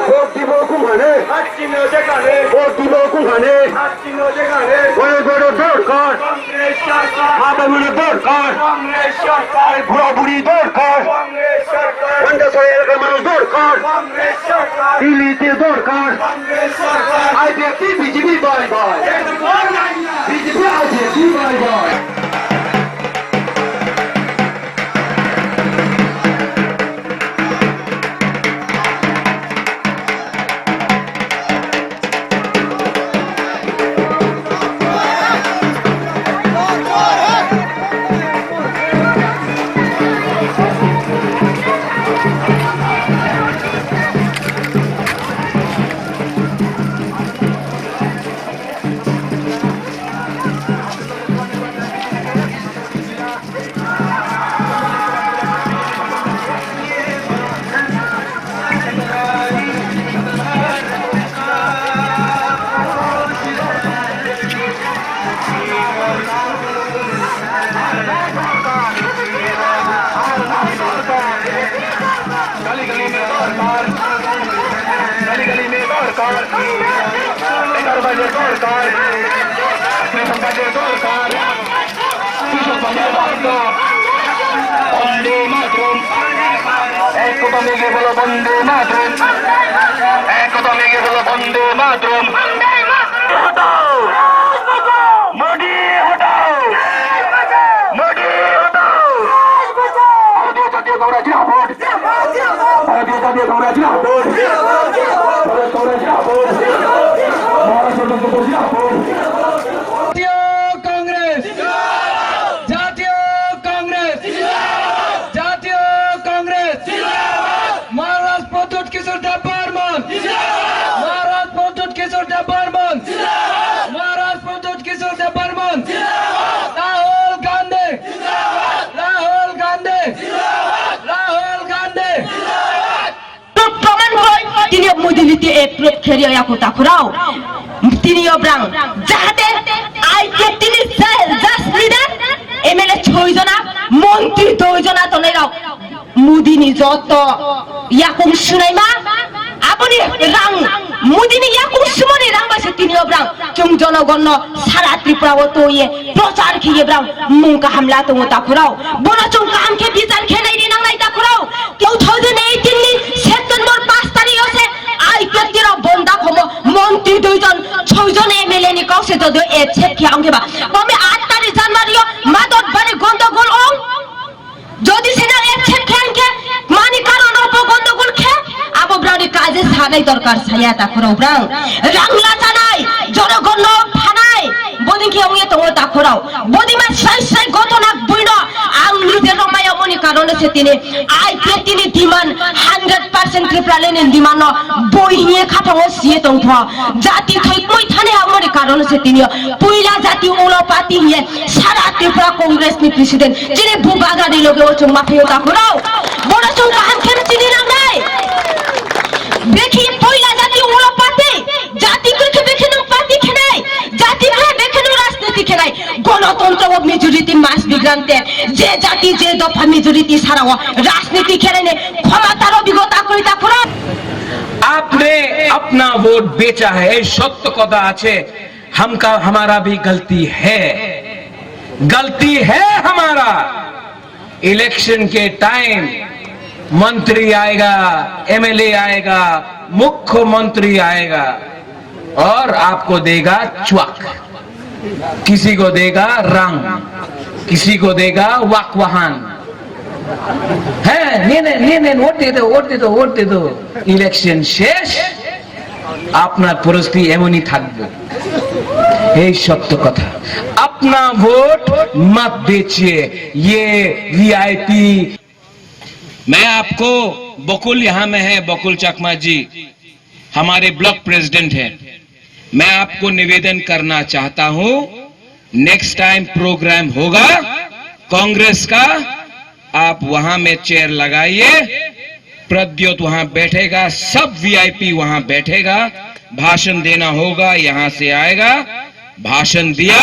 Vote দিব কোনখানে vote দিব কোনখানে দরকার মাতামুড়ি দরকার বুড়া বুড়ি দরকার 50 এলাকার মানুষ দরকার দিল্লিতে দরকার IPFT BJP bye bye BJP IPFT bye bye মন্ত্রী 2 জনা তো মুদিনী যত ইয়াকুম শুনাইমা আপনি রাং মুদিনী ইয়াকুম সুমনি রাংবাসে তিনি অব্রাং চুম জনগণ সারা ত্রিপুরাও তো ইয়ে প্রচার খেয়ে ব্রাং মুঙ্কা হামলা তো তাকুরাও বনা চুম কামকে বিচার খেলাই নি নাংলাই তাকুরাও 2018 নি সেপ্টেম্বর 5 তারিখ আছে আইপিএফটির বন্দা খম মন্ত্রী 2 জন 6 জন এমএলএ নি কাউসে যদি এছে কি আমগেবা আমি 8 তারিখ জানুয়ারিও মাদক বাড়ি গন্ডগোল ও যদি সেনা এছে খেনকে মানি কারণ অপগন্ডগোল খে আবো ব্রাউনি কাজে সানাই দরকার ছায়া তাকুরাও ব্রাং রাংলা জানাই জনগণ থানায় বদিকে ওয়ে তো তাকুরাও বদিমা সাই ঘটনা বইন আং নিজে রমায়া মনি কারণে সে তিনি আইপিএফ তিনি ডিমান্ড 100% ত্রিপুরালেন ডিমান্ড বই নিয়ে খাটাও সিয়ে তংথ জাতি থই কই থানে আমরে কারণে সে তিনি পয়লা জাতি ওলপাতি নিয়ে সারা ত্রিপুরা কংগ্রেস নি প্রেসিডেন্ট যিনি বুবাগানি লগে ও চুমা ফেও তাকুরাও বড় চুম কান খেম চিনি না নাই দেখি পয়লা জাতি ওলপাতি জাতি কইকে বেখেনো পার্টি খেনাই জাতি ভাই বেখেনো রাজনীতি খেনাই গণতন্ত্র ও মেজরিটি মাস বিগ্রান্তে যে জাতি যে দফা মেজরিটি ছাড়াও রাজনীতি খেলেনে ক্ষমতার অভিজ্ঞতা করিতা করা आपने अपना वोट बेचा है सत्य कथा আছে हमारा भी गलती है हमारा इलेक्शन के टाइम मंत्री आएगा एमएलए आएगा मुख्यमंत्री आएगा और आपको देगा च्वाक किसी को देगा रंग किसी को देगा वाकवाहन है वोट दे दो इलेक्शन शेष আপনার পরিস্থিতি এমনই থাকবে এই সত্য কথা अपना वोट मत बेचिए ये वीआईपी मैं आपको बकुल यहाँ में है बकुल चकमा जी हमारे ब्लॉक प्रेसिडेंट हैं मैं आपको निवेदन करना चाहता हूं नेक्स्ट टाइम प्रोग्राम होगा कांग्रेस का आप वहां में चेयर लगाइए, प्रद्योत वहां बैठेगा, सब वीआईपी वहां बैठेगा, भाषण देना होगा यहां से आएगा, भाषण दिया,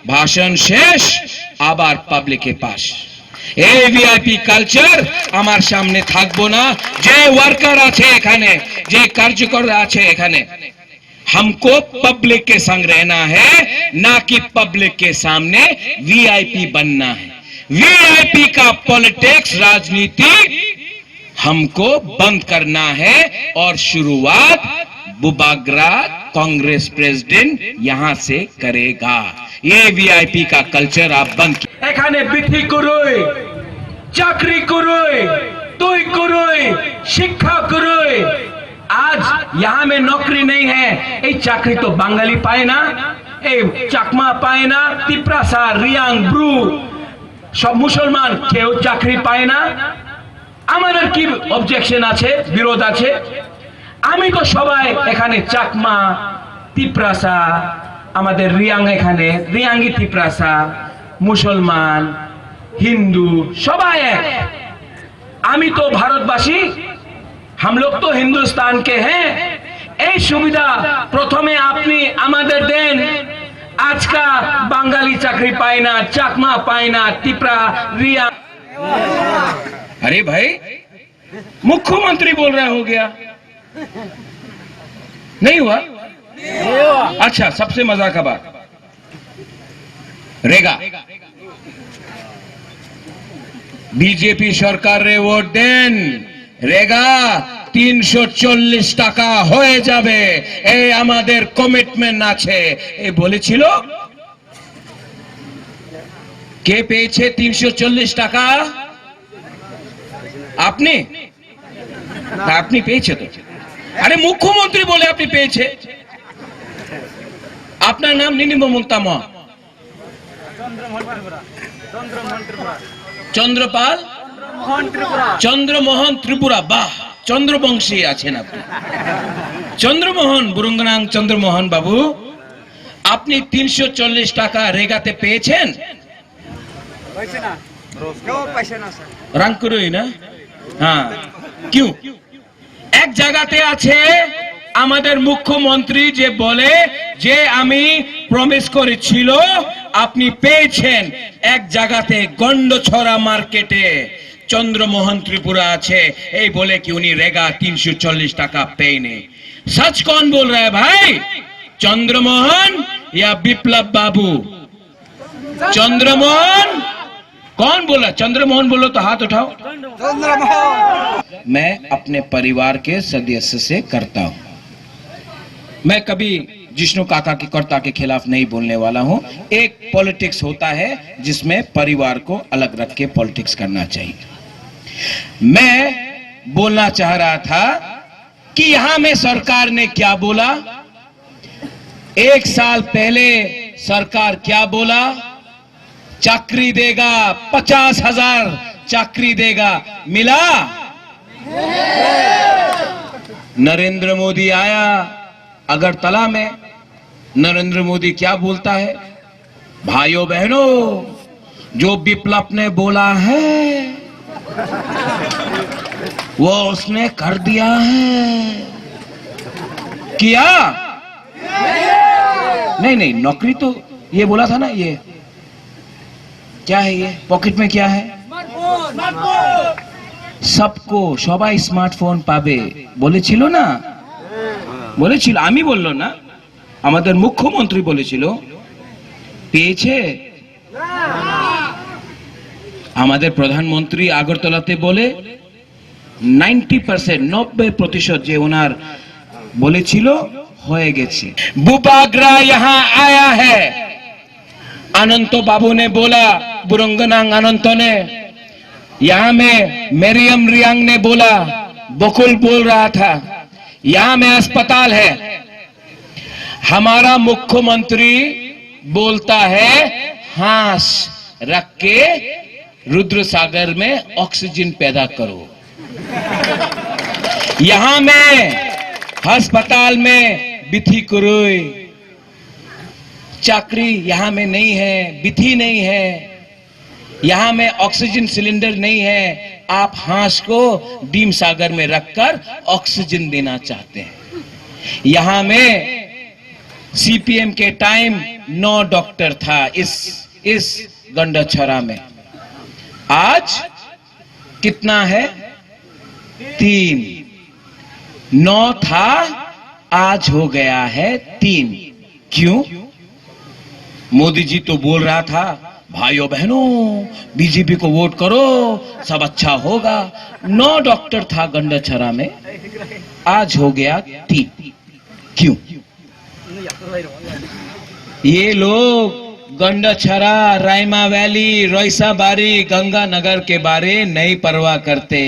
भाषण शेष, আবার পাবলিকের পাশ। এই ভিআইপি কালচার আমার সামনে থাকবো না। যে ওয়ার্কার আছে এখানে, যে কার্যকর আছে এখানে, हमको पब्लिक के संग रहना है, ना कि पब्लिक के सामने वीआईपी बनना है। वीआईपी का पॉलिटिक्स, राजनीति हमको बंद करना है और शुरुआत बुबागरा कांग्रेस प्रेसिडेंट यहां से करेगा। ये वीआईपी का कल्चर आप बंद कीजिए। এখানে বৃত্তি করুই, চাকরি করুই, তুই করুই, শিক্ষা করুই। आज यहाँ में नौकरी नहीं है। ये चाकरी तो बांगाली पाए ना, ये चाकमा पाए ना, तिप्रासा, रियांग, ब्रू, सब मुसलमान केउ चाकरी पाए ना। আমাদের কি অবজেকশন আছে, বিরোধ আছে? আমি তো সবাই এখানে চাকমা, তিপ্রাসা, আমাদের রিয়াং, এখানে রিয়াঙ্গি তিপ্রাসা, মুসলমান, হিন্দু সবাই এক। আমি তো ভারতবাসী, हम लोग तो हिंदुस्तान के हैं। এই সুবিধা প্রথমে আপনি আমাদের দেন। आज का बांगाली चाकरी पाए ना, चाकमा पाए ना, तिप्रा, रिया। अरे भाई, मुख्यमंत्री बोल रहा हो गया, नहीं हुआ? अच्छा, सबसे मजा का बात, रेगा बीजेपी सरकार रे वोट देन, রেগা 340 টাকা হয়ে যাবে, এই আমাদের কমিটমেন্ট আছে। এই বলেছিল, কে পেয়েছে 340 টাকা? আপনি? আপনি পেয়েছে তো? আরে মুখ্যমন্ত্রী বলে আপনি পেয়েছে। আপনার নাম নিনিম মমতাম, চন্দ্রপাল, চন্দ্রমোহন ত্রিপুরা। বাহ, চন্দ্রবংশী আছেন আপনি। চন্দ্রমোহন, বুরুঙ্গনাং চন্দ্রমোহন বাবু, আপনি 340 টাকা রেগাতে পেয়েছেন? রাঙ্কুরই না? হ্যাঁ, কিউ? এক জায়গাতে আছে আমাদের মুখ্যমন্ত্রী যে বলে যে আমি প্রমিস করেছিল, আপনি পেয়েছেন। এক জায়গাতে গন্ডছড়া মার্কেটে चंद्रमोहन त्रिपुरा আছে, এই বলে কি উনি রেগা 340 টাকা পেয়নি। सच कौन बोल रहा है भाई, चंद्रमोहन या विप्लव बाबू? चंद्रमोहन कौन बोला? चंद्रमोहन बोलो तो हाथ उठाओ। मैं अपने परिवार के सदस्य से करता हूं, मैं कभी जिष्णु काका की कर्ता के खिलाफ नहीं बोलने वाला हूं। एक पॉलिटिक्स होता है जिसमें परिवार को अलग रख के पॉलिटिक्स करना चाहिए। मैं बोलना चाह रहा था कि यहां में सरकार ने क्या बोला, एक साल पहले सरकार क्या बोला, चाकरी देगा, 50,000 चाकरी देगा, मिला? नरेंद्र मोदी आया अगरतला में, नरेंद्र मोदी क्या बोलता है, भाइयों बहनों, जो विप्लव ने बोला है वो उसने कर दिया है। किया? नहीं, नौकरी तो ये बोला था ना। ये क्या है, ये पॉकेट में क्या है? सबको সবাই স্মার্টফোন পাবে বলেছিল না? বলেছিল, আমি বললো না, আমাদের মুখ্যমন্ত্রী বলেছিল। পেয়েছে? আমাদের প্রধানমন্ত্রী আগরতলাতে বলে 90%, 90% যে ওনার বলেছিল হয়ে গেছে। बुबागरा यहाँ आया है, अनंत बाबू ने बोला, बुरंगनांग अनंत ने, यहाँ में मेरियम रियांग ने बोला, बकुल बोल रहा था, यहाँ में अस्पताल है। हमारा मुख्यमंत्री बोलता है हाथ रख के रुद्र सागर में ऑक्सीजन पैदा करो। यहां में अस्पताल में बिथी कुरुई, चाकरी यहां में नहीं है, बिथी नहीं है। यहाँ में ऑक्सीजन सिलेंडर नहीं है, आप हांस को डीम सागर में रखकर ऑक्सीजन देना चाहते हैं। यहाँ में सीपीएम के टाइम 9 डॉक्टर था इस गंडाछड़ा में, आज कितना है? 3। 9 था, आज हो गया है 3। क्यों? मोदी जी तो बोल रहा था भाइयों बहनों बीजेपी को वोट करो सब अच्छा होगा। 9 डॉक्टर था गंडाछड़ा में, आज हो गया 3। क्यों? ये लोग गंडाछड़ा, रायमा वैली, रोइसाबारी, गंगानगर के बारे नहीं परवाह करते।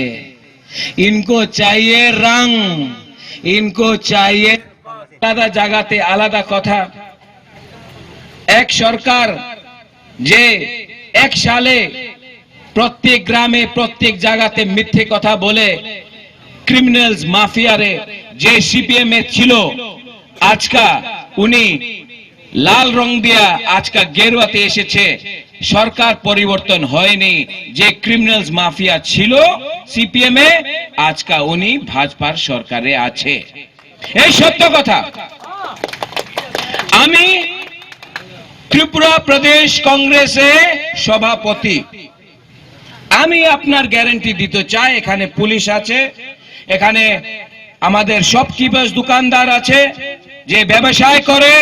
इनको चाहिए रंग, इनको चाहिए आलादा জায়গাতে আলাদা কথা। এক সরকার যে এক সালে প্রত্যেক গ্রামে প্রত্যেক জায়গাতে মিথ্যে কথা বলে ক্রিমিনালস মাফিয়ারে যে সিপিএম এ ছিল, আজকা উনি লাল রং দিয়া আজকা গেরুয়াতে এসেছে। সরকার পরিবর্তন হয়নি, যে ক্রিমিনালস মাফিয়া ছিল সিপিএম এ আজকা উনি ভাজপার সরকারে আছে। এই সত্য কথা। আমি ত্রিপুরা প্রদেশ কংগ্রেসে সভাপতি, আমি আপনার গ্যারান্টি দিতে চাই, এখানে পুলিশ আছে, এখানে আমাদের শপকিপার্স দোকানদার আছে যে ব্যবসায় করে,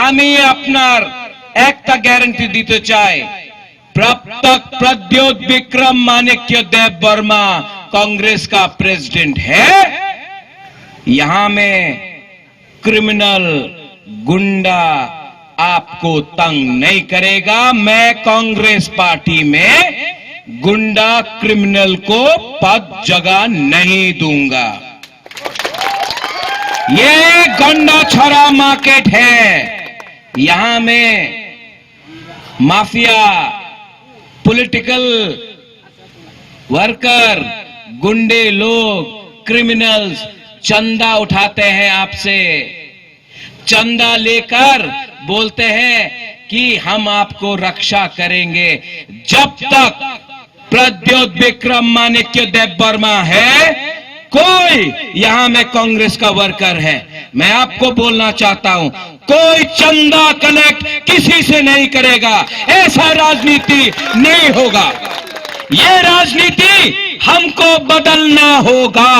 আমি আপনার একটা গ্যারান্টি দিতে চাই, प्रत्यक प्रद्योत विक्रम माणिक्य देव वर्मा कांग्रेस का प्रेसिडेंट है। यहां में क्रिमिनल गुंडा आपको तंग नहीं करेगा। मैं कांग्रेस पार्टी में गुंडा क्रिमिनल को पद जगह नहीं दूंगा। ये गंडाछड़ा मार्केट है, यहां में माफिया, पॉलिटिकल वर्कर, गुंडे लोग, क्रिमिनल्स चंदा उठाते हैं आपसे, चंदा लेकर बोलते हैं कि हम आपको रक्षा करेंगे। जब तक प्रद्योत विक्रम माणिक्य देव वर्मा है, कोई यहां में कांग्रेस का वर्कर है, मैं आपको बोलना चाहता हूं, कोई चंदा कलेक्ट किसी से नहीं करेगा। ऐसा राजनीति नहीं होगा। ये राजनीति हमको बदलना होगा।